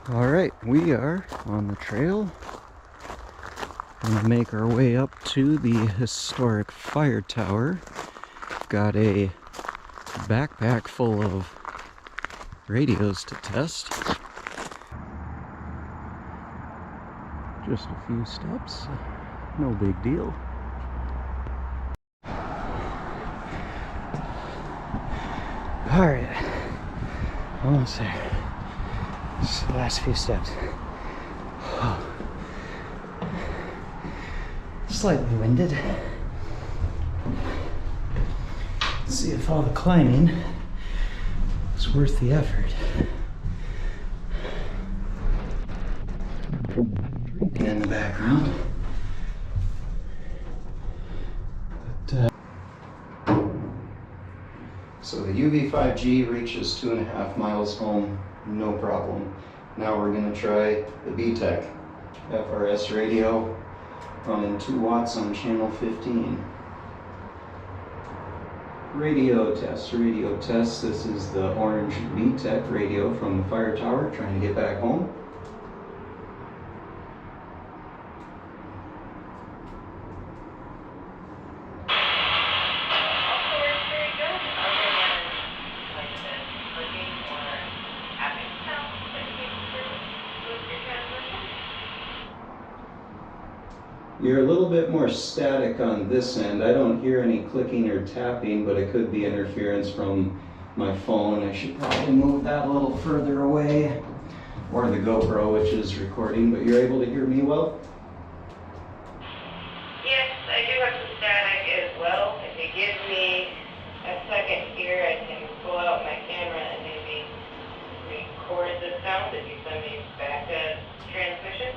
Alright, we are on the trail. Gonna make our way up to the historic fire tower. Got a backpack full of radios to test. Just a few steps, no big deal. Alright, almost there. Just the last few steps. Slightly winded. Let's see if all the climbing is worth the effort. Drinking in the background. So the UV5G reaches 2.5 miles home, no problem. Now we're going to try the BTECH FRS radio running 2 watts on channel 15. Radio test, radio test. This is the orange BTECH radio from the fire tower, trying to get back home. You're a little bit more static on this end. I don't hear any clicking or tapping, but it could be interference from my phone. I should probably move that a little further away, or the GoPro, which is recording, but you're able to hear me well? Yes, I do have some static as well. If you give me a second here, I can pull out my camera and maybe record the sound if you send me back a transmission.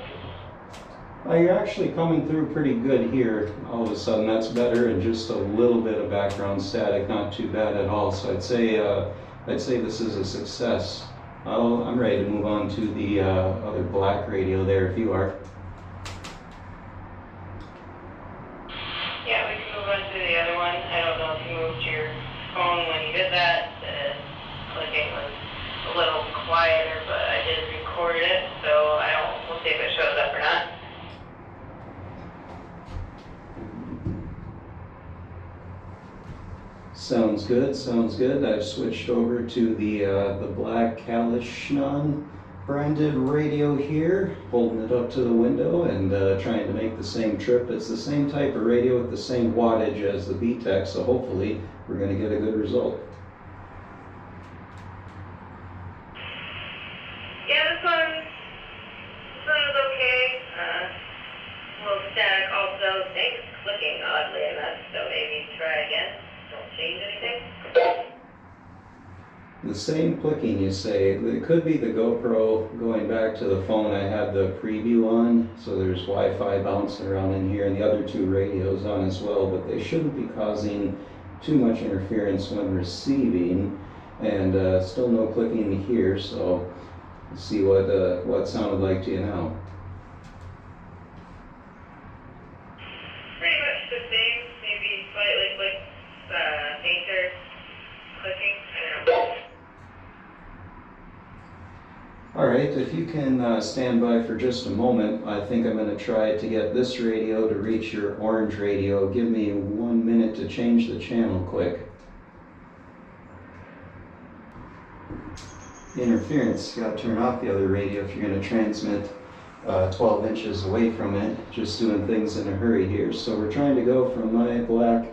You're actually coming through pretty good here. All of a sudden, that's better, and just a little bit of background static, not too bad at all. So I'd say this is a success. I'm ready to move on to the other black radio there if you are. Yeah, we can move on to the other one. I don't know if you moved your phone when you did that. The clicking was a little quieter, but I did record it, so we'll see if it shows up or not. Sounds good, sounds good. I've switched over to the black Kalishnan branded radio here, holding it up to the window and trying to make the same trip. It's the same type of radio with the same wattage as the BTECH, so hopefully we're going to get a good result. Yeah, this one was okay. A little static also. Things clicking oddly enough, so maybe try again. Don't change anything. The same clicking, you say. It could be the GoPro going back to the phone. I have the preview on, so there's Wi-Fi bouncing around in here, and the other 2 radios on as well, but they shouldn't be causing too much interference when receiving, and still no clicking here, so let's see what it sounded like to you now. Pretty much the same, maybe slightly fainter clicking. I don't know. Alright, if you can stand by for just a moment, I think I'm going to try to get this radio to reach your orange radio. Give me 1 minute to change the channel quick. Interference, you got to turn off the other radio if you're going to transmit 12 inches away from it. Just doing things in a hurry here. So we're trying to go from my black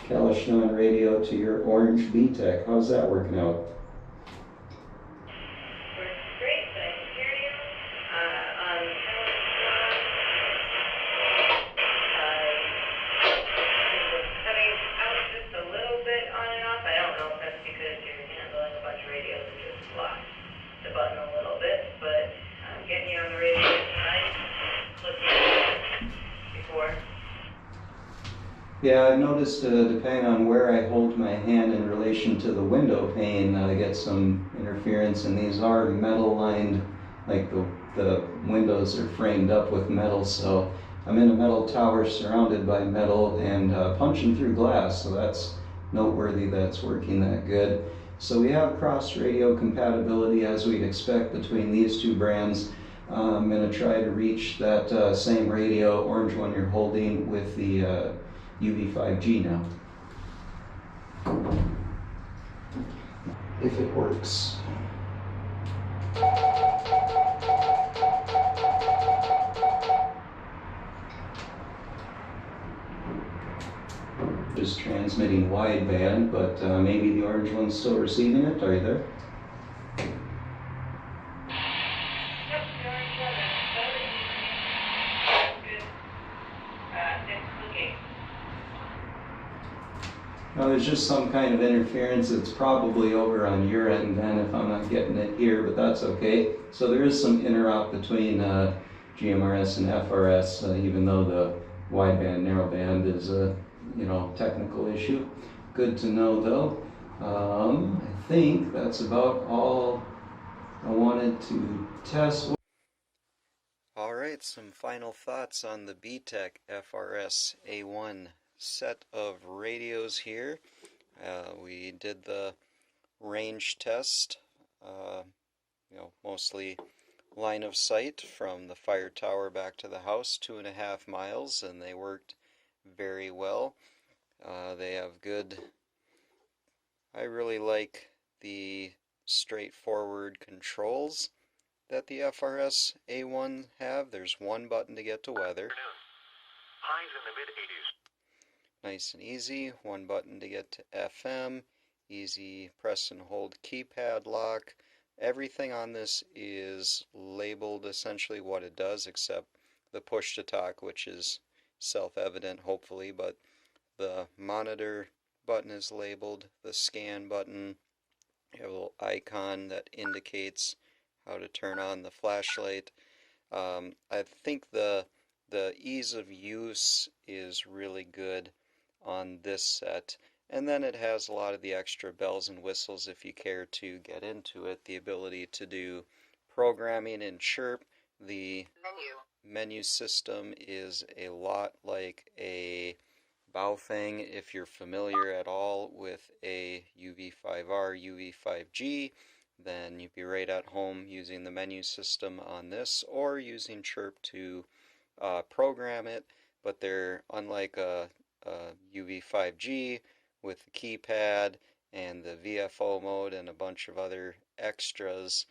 Kalishnan radio to your orange BTECH. How's that working out? Yeah, I've noticed depending on where I hold my hand in relation to the window pane, I get some interference, and these are metal lined, like the windows are framed up with metal, so I'm in a metal tower surrounded by metal and punching through glass, so that's noteworthy that it's working that good. So we have cross radio compatibility as we'd expect between these two brands. I'm going to try to reach that same radio, orange one you're holding, with the UV5G now. If it works. Just transmitting wideband, but maybe the orange one's still receiving it. Are you there? Yep, the orange one is totally good. It's clicking. Now there's just some kind of interference. It's probably over on your end then if I'm not getting it here, but that's okay. So there is some interop between GMRS and FRS, even though the wideband narrowband is a technical issue. Good to know though. I think that's about all I wanted to test. Alright, some final thoughts on the BTECH FRS A1 set of radios here. We did the range test, mostly line of sight from the fire tower back to the house, 2.5 miles, and they worked very well. They have good, I really like the straightforward controls that the FRS A1 have. There's one button to get to weather. Highs in the mid-80s. Nice and easy. One button to get to FM. Easy press and hold keypad lock. Everything on this is labeled essentially what it does, except the push to talk, which is self-evident hopefully, but the monitor button is labeled, the scan button, you have a little icon that indicates how to turn on the flashlight. I think the ease of use is really good on this set, and then it has a lot of the extra bells and whistles if you care to get into it. The ability to do programming in Chirp. The menu system is a lot like a Baofeng. If you're familiar at all with a UV5R, UV5G, then you'd be right at home using the menu system on this, or using Chirp to program it. But they're unlike a UV5G with the keypad and the VFO mode and a bunch of other extras.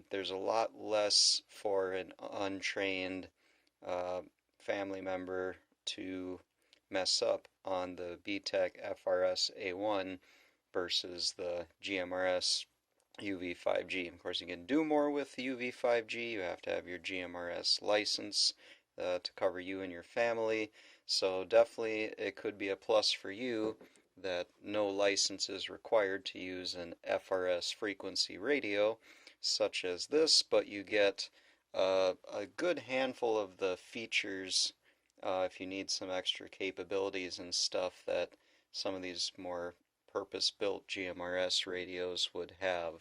There's a lot less for an untrained family member to mess up on the BTECH FRS A1 versus the GMRS UV5G. Of course, you can do more with the UV5G. You have to have your GMRS license to cover you and your family. So definitely it could be a plus for you that no license is required to use an FRS frequency radio such as this, but you get a good handful of the features if you need some extra capabilities and stuff that some of these more purpose-built GMRS radios would have.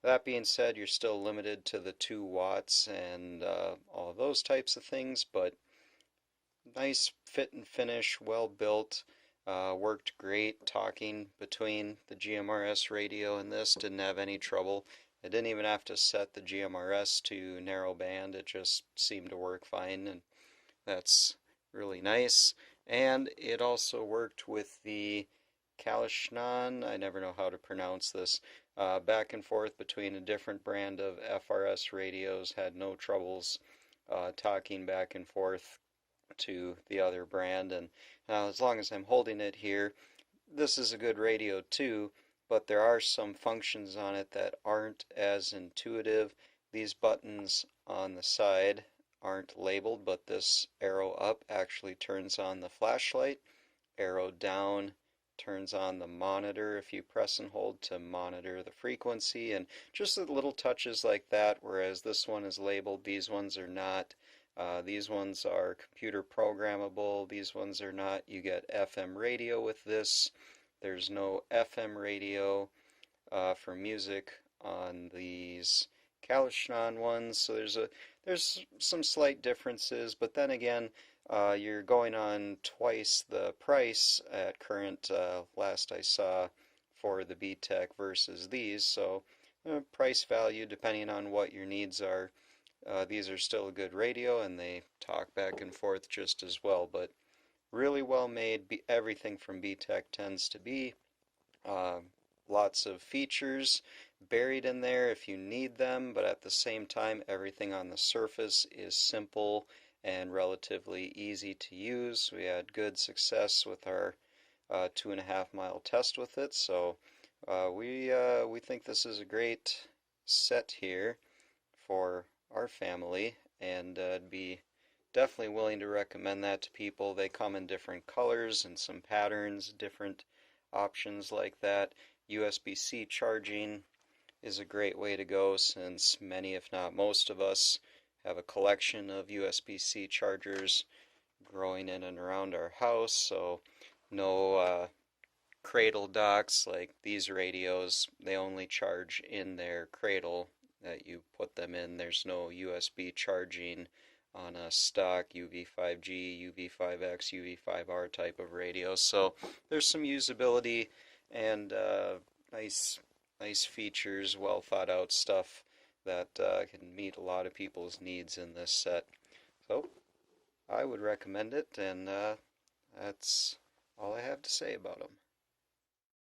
That being said, you're still limited to the 2 watts and all of those types of things, but nice fit and finish, well built, worked great talking between the GMRS radio and this, didn't have any trouble. I didn't even have to set the GMRS to narrowband, it just seemed to work fine, and that's really nice. And it also worked with the Kalishnan, I never know how to pronounce this, back and forth between a different brand of FRS radios, had no troubles talking back and forth to the other brand. And as long as I'm holding it here, this is a good radio too, but there are some functions on it that aren't as intuitive. These buttons on the side aren't labeled, but this arrow up actually turns on the flashlight. Arrow down turns on the monitor if you press and hold to monitor the frequency, and just the little touches like that, whereas this one is labeled, these ones are not. These ones are computer programmable, these ones are not. You get FM radio with this. There's no FM radio for music on these Kalishnan ones, so there's some slight differences, but then again, you're going on twice the price at current, last I saw, for the BTECH versus these. So price value, depending on what your needs are, these are still a good radio, and they talk back and forth just as well. But really well made. Everything from BTECH tends to be. Uh, Lots of features buried in there if you need them, but at the same time, everything on the surface is simple and relatively easy to use. We had good success with our 2.5 mile test with it, so we think this is a great set here for our family, and be definitely willing to recommend that to people. They come in different colors and some patterns, different options like that. USB-C charging is a great way to go, since many, if not most of us, have a collection of USB-C chargers growing in and around our house, so no cradle docks like these radios. They only charge in their cradle that you put them in. There's no USB charging on a stock UV5G, UV5X, UV5R type of radio. So there's some usability and nice features, well thought out stuff that can meet a lot of people's needs in this set. So I would recommend it, and that's all I have to say about them.